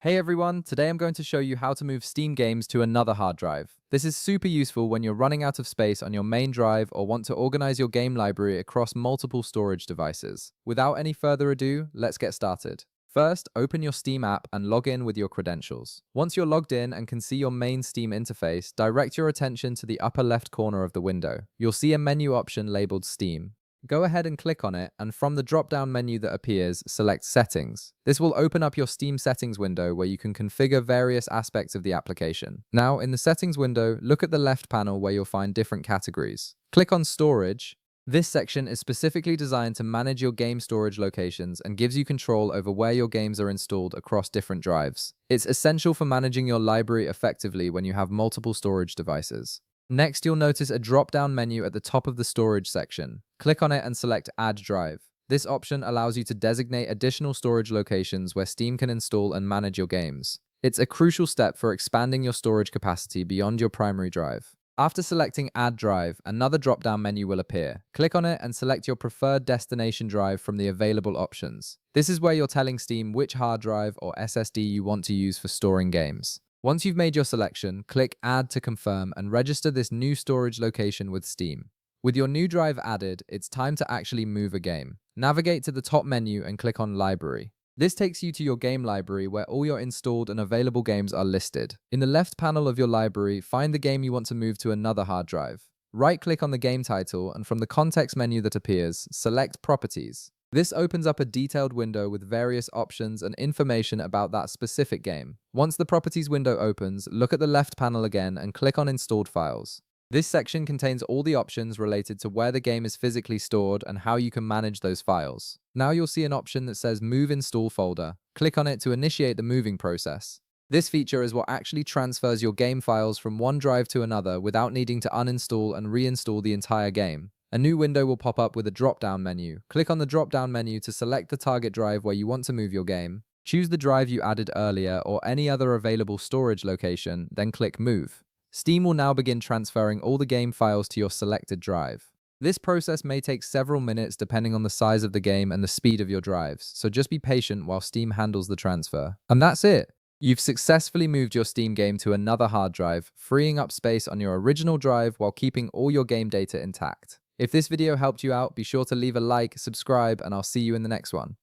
Hey everyone, today I'm going to show you how to move Steam games to another hard drive. This is super useful when you're running out of space on your main drive or want to organize your game library across multiple storage devices. Without any further ado, let's get started. First, open your Steam app and log in with your credentials. Once you're logged in and can see your main Steam interface, direct your attention to the upper left corner of the window. You'll see a menu option labeled Steam. Go ahead and click on it, and from the drop-down menu that appears, select Settings. This will open up your Steam settings window where you can configure various aspects of the application. Now, in the settings window, look at the left panel where you'll find different categories. Click on Storage. This section is specifically designed to manage your game storage locations and gives you control over where your games are installed across different drives. It's essential for managing your library effectively when you have multiple storage devices. Next, you'll notice a drop-down menu at the top of the storage section. Click on it and select Add Drive. This option allows you to designate additional storage locations where Steam can install and manage your games. It's a crucial step for expanding your storage capacity beyond your primary drive. After selecting Add Drive, another drop-down menu will appear. Click on it and select your preferred destination drive from the available options. This is where you're telling Steam which hard drive or SSD you want to use for storing games. Once you've made your selection, click Add to confirm and register this new storage location with Steam. With your new drive added, it's time to actually move a game. Navigate to the top menu and click on Library. This takes you to your game library where all your installed and available games are listed. In the left panel of your library, find the game you want to move to another hard drive. Right-click on the game title and from the context menu that appears, select Properties. This opens up a detailed window with various options and information about that specific game. Once the Properties window opens, look at the left panel again and click on Installed Files. This section contains all the options related to where the game is physically stored and how you can manage those files. Now you'll see an option that says Move Install Folder. Click on it to initiate the moving process. This feature is what actually transfers your game files from one drive to another without needing to uninstall and reinstall the entire game. A new window will pop up with a drop-down menu. Click on the drop-down menu to select the target drive where you want to move your game. Choose the drive you added earlier or any other available storage location, then click Move. Steam will now begin transferring all the game files to your selected drive. This process may take several minutes depending on the size of the game and the speed of your drives, so just be patient while Steam handles the transfer. And that's it! You've successfully moved your Steam game to another hard drive, freeing up space on your original drive while keeping all your game data intact. If this video helped you out, be sure to leave a like, subscribe, and I'll see you in the next one.